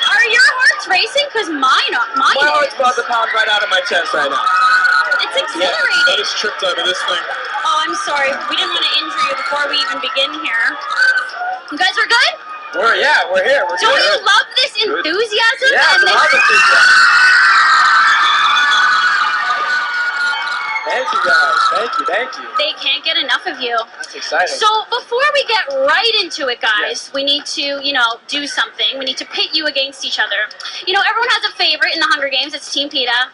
Are your hearts racing? Because mine are. My heart's about to pound right out of my chest right now. It's exhilarating. I just tripped over this thing. Oh, I'm sorry. We didn't want to injure you before we even begin here. You guys are good? We're here. We're Don't you love this enthusiasm? Yeah, and it's a lot of enthusiasm. Thank you guys. Thank you. They can't get enough of you. That's exciting. So before we get right into it, guys, we need to, do something. We need to pit you against each other. Everyone has a favorite in the Hunger Games. It's Team PETA,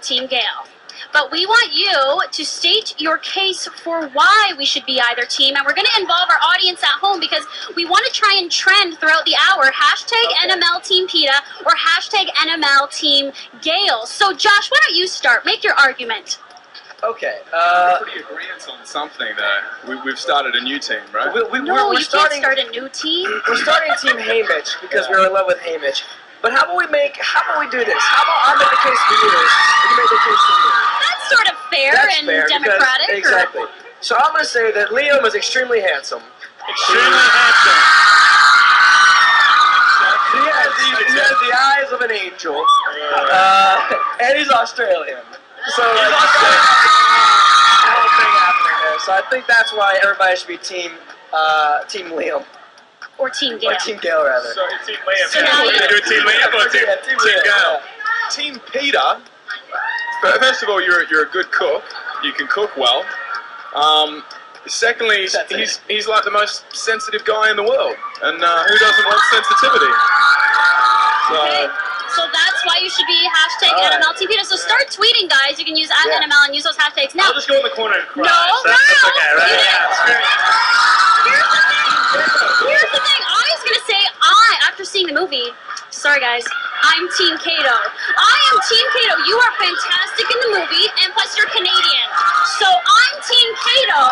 Team Gale. But we want you to state your case for why we should be either team. And we're going to involve our audience at home because we want to try and trend throughout the hour. Hashtag NML Team PETA or hashtag NML Team Gale. So Josh, why don't you start? Make your argument. Okay. Pretty agreement on something though. We've started a new team, right? No, you can't start a new team. We're starting Team Haymitch because we're in love with Haymitch. But how about we do this? How about I make the case for you, and you make the case for me? That's sort of fair and democratic. Because, exactly. So I'm going to say that Liam is extremely handsome. Extremely handsome. He has the eyes of an angel. And he's Australian. So like, whole thing happening there. So I think that's why everybody should be Team Liam. Or Team Gale. Or Team Gale, rather. Sorry, Team Liam. So now you do Team Liam or Team Gale? Yeah. Team PETA. First of all, you're a good cook. You can cook well. Secondly, he's like the most sensitive guy in the world, and who doesn't want sensitivity? Okay. So that's why you should be hashtag NML Team PETA. So start tweeting, guys. You can use @NML and use those hashtags. Now, I'll just go in the corner and cry. No. That's okay, right? Here's the thing. I was going to say, after seeing the movie, sorry guys, I'm Team Kato. I am Team Kato. You are fantastic in the movie, and plus you're Canadian. So I'm Team Kato.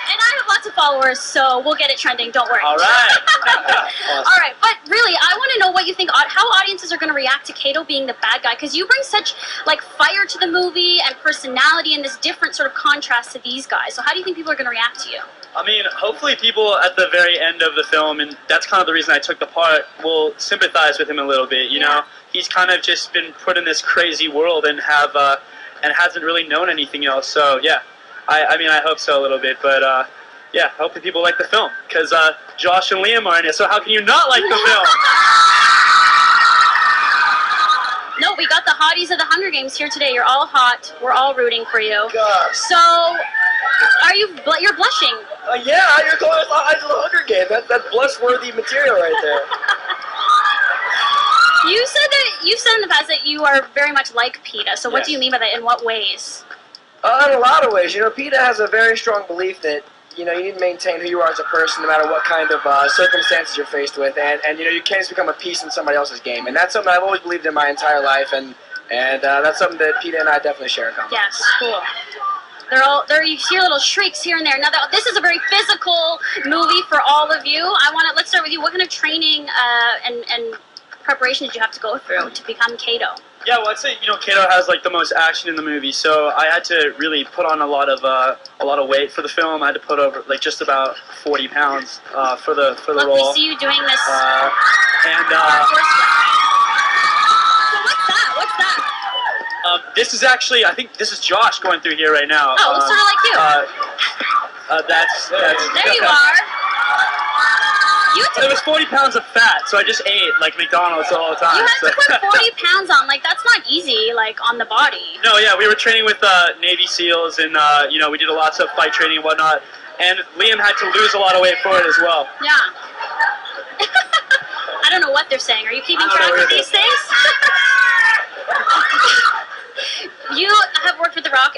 And I have lots of followers, so we'll get it trending. Don't worry. All right. Awesome. All right, but really, I want to know what you think, how audiences are going to react to Kato being the bad guy, because you bring such fire to the movie and personality and this different sort of contrast to these guys. So how do you think people are going to react to you? I mean, hopefully people at the very end of the film, and that's kind of the reason I took the part, will sympathize with him a little bit. You know, he's kind of just been put in this crazy world and hasn't really known anything else. So yeah, I mean, I hope so a little bit, but yeah, hopefully people like the film, because Josh and Liam are in it, so how can you not like the film? No, we got the hotties of the Hunger Games here today. You're all hot. We're all rooting for you. God. So, you're blushing. Yeah, you're calling us the eyes of the Hunger Games. That's blush-worthy material right there. You've said in the past that you are very much like PETA. So what do you mean by that? In what ways? In a lot of ways. PETA has a very strong belief that you need to maintain who you are as a person no matter what kind of circumstances you're faced with, and you can't just become a piece in somebody else's game. And that's something I've always believed in my entire life, and that's something that PETA and I definitely share in common. Yes, cool. You hear little shrieks here and there. Now, this is a very physical movie for all of you. Let's start with you. What kind of training and preparation did you have to go through to become Kato? Yeah, well, I'd say Kato has the most action in the movie, so I had to really put on a lot of weight for the film. I had to put over just about 40 pounds for the role. We see you doing this. What's that? This is actually, I think this is Josh going through here right now. Oh, looks sort of like you. That's there you are. There was 40 pounds of fat, so I just ate like McDonald's all the time. You have to put 40 pounds on. That's not easy, on the body. No, yeah, we were training with Navy SEALs, and we did lots of fight training and whatnot. And Liam had to lose a lot of weight for it as well. Yeah. I don't know what they're saying. Are you keeping track of these things?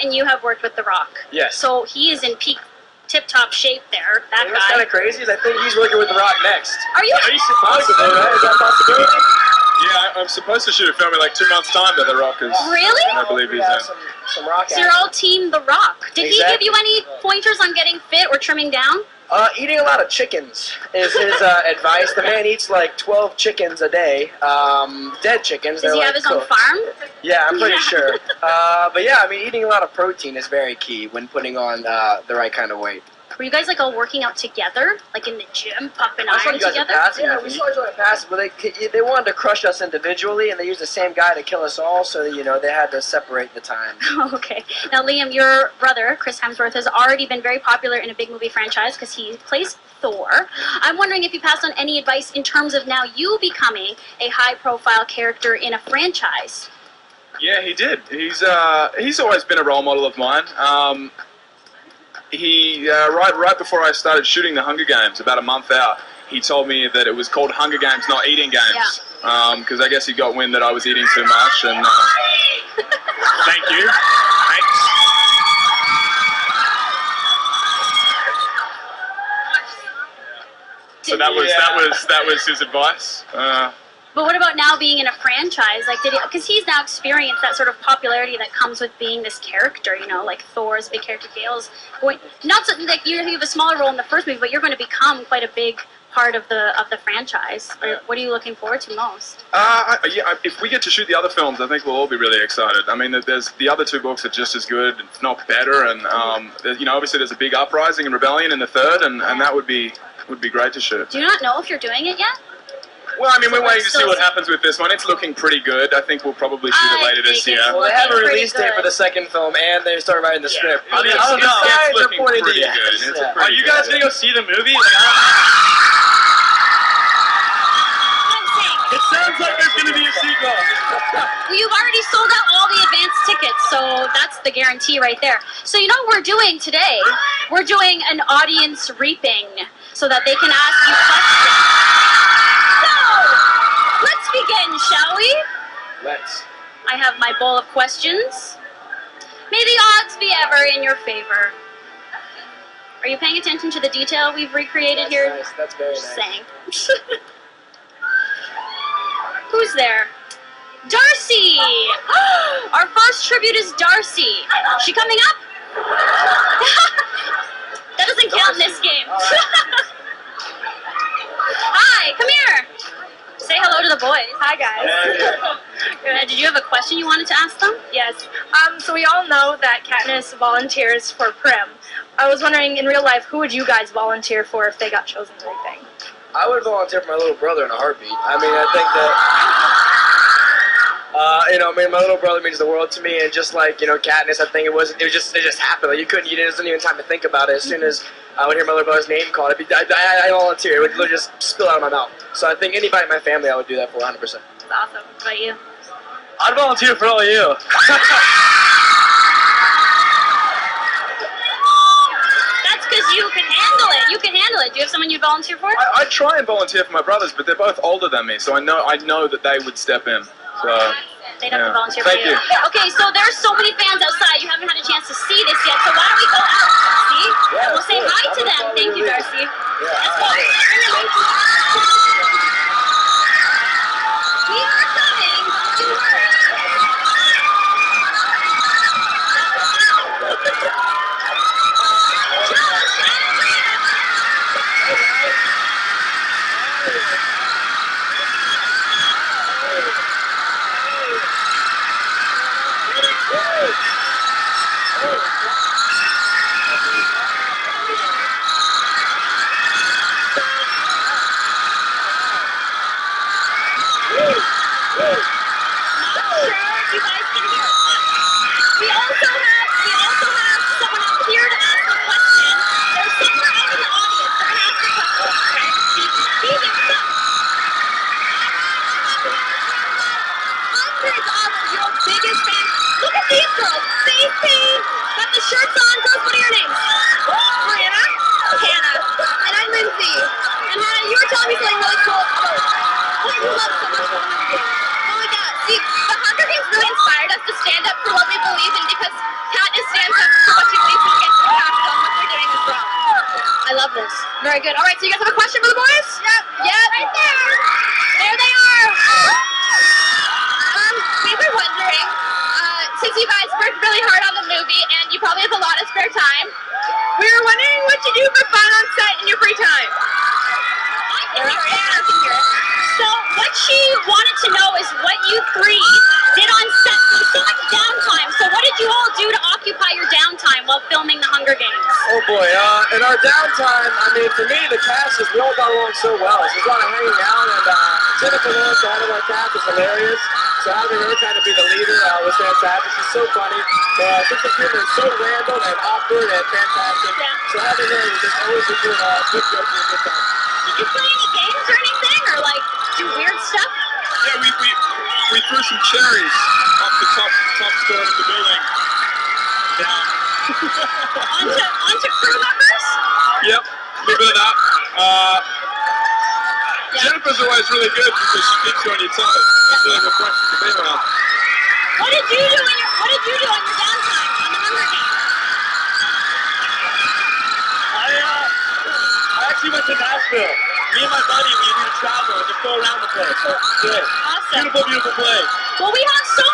and you have worked with The Rock. Yes. So he is in peak tip-top shape there, that What's kind guy. of crazy is I think he's working with The Rock next. Are you? Possibly, right? Is that a possibility? Yeah, I'm supposed to shoot a film in like 2 months' time that The Rock is. Really? I believe We he's have in. some Rock So you're all team The Rock. Did he give Exactly. you any pointers on getting fit or trimming down? Eating a lot of chickens is his advice. The man eats like 12 chickens a day, dead chickens. Does They're he like have his own cooked. farm? Yeah, I'm pretty Yeah. sure. But yeah, I mean, eating a lot of protein is very key when putting on the right kind of weight. Were you guys like all working out together, like in the gym, pumping I saw iron you guys together? passing. Yeah, we saw each other passing, but they wanted to crush us individually, and they used the same guy to kill us all. So they had to separate the time. Oh, okay. Now, Liam, your brother, Chris Hemsworth, has already been very popular in a big movie franchise because he plays Thor. I'm wondering if you passed on any advice in terms of now you becoming a high-profile character in a franchise. Yeah, he did. He's always been a role model of mine. He right before I started shooting the Hunger Games, about a month out, he told me that it was called Hunger Games, not Eating Games. Because I guess he got wind that I was eating too much, and thank you. Thanks. So that was his advice. But what about now being in a franchise? Like, because he's now experienced that sort of popularity that comes with being this character, like Thor's big character, Gale's going. Not so, like you have a smaller role in the first movie, but you're going to become quite a big part of the franchise. Yeah. What are you looking forward to most? If we get to shoot the other films, I think we'll all be really excited. I mean, there's the other 2 books are just as good, if not better, and obviously there's a big uprising and rebellion in the third, and that would be great to shoot. Do you not know if you're doing it yet? Well, I mean, we're waiting to see what happens with this one. It's looking pretty good. I think we'll probably shoot it later this year. Well, they have a Looking release pretty date for good. the second film, and they started writing the script. I mean, I don't know. It's looking Pointed pretty to good. yes. It's Yeah. a pretty Are you good, guys yeah. gonna go see the movie? Like, it sounds like there's gonna be a sequel. Well, you've already sold out all the advance tickets, so that's the guarantee right there. So you know what we're doing today? We're doing an audience reaping so that they can ask you questions. So, let's begin, shall we? Let's. I have my bowl of questions. May the odds be ever in your favor. Are you paying attention to the detail we've recreated That's here? nice. That's very Just nice. saying. Who's there? Darcy! Our first tribute is Darcy. She coming up? That doesn't count in this game. Hi, come here. Say hello to the boys. Hi guys. Did you have a question you wanted to ask them? Yes. So we all know that Katniss volunteers for Prim. I was wondering, in real life, who would you guys volunteer for if they got chosen for anything? I would volunteer for my little brother in a heartbeat. I mean, I think that, my little brother means the world to me, and just like, Katniss, I think it just happened. Like, you wasn't even time to think about it. As soon as I would hear my little brother's name called, I volunteer. It would literally just spill out of my mouth. So I think anybody in my family, I would do that for 100%. That's awesome. What about you? I'd volunteer for all of you. That's because you can handle it. You can handle it. Do you have someone you'd volunteer for? I'd try and volunteer for my brothers, but they're both older than me, so I know that they would step in. So. They'd have to Yeah. volunteer Thank for you. you. Okay, so there's so many fans outside. You haven't had a chance to see this yet. So why don't we go out, Darcy? Yeah, And we'll say let's do it. hi to I'm them. gonna Thank you, follow Darcy. Yeah, Let's all right. go. We are coming to you guys can hear us. We also have someone up here to ask a question. There's someone out in the audience that can ask a question. Okay? Steven, stop. Hundreds of your biggest fans. Look at these girls. Stacey, got Very good. All right, so you guys have a question for the boys? Yep. Right there. There they are. We were wondering, since you guys worked really hard on the movie and you probably have a lot of spare time, we were wondering what you do for fun on set in your free time. I can hear it. So what she wanted to know is what you three did on set. So so much downtime. So what did you all do to occupy your downtime while filming The Hunger Games? Oh boy, in our downtime, I mean, for me, the cast is, we all got along so well. There's a lot of hanging out, and Jennifer Lawrence, the head of our cast, is hilarious. So having her kind of be the leader was fantastic. She's so funny. Just the humor is so random and awkward and fantastic. Yeah. So having her was just always a good jokes and a good time. Did you play any games or anything, or like do weird stuff? Yeah, we threw some cherries off the top floor of the building. Down. onto crew members? Yep, a little bit of that. Jennifer's always really good because she keeps you on your toes. It's really refreshing to be around. What did you do on your downtime on The Hunger Games? I actually went to Nashville. Me and my buddy, we were travel and just go around the place. So, good. Awesome. Beautiful, beautiful place. Well, we have so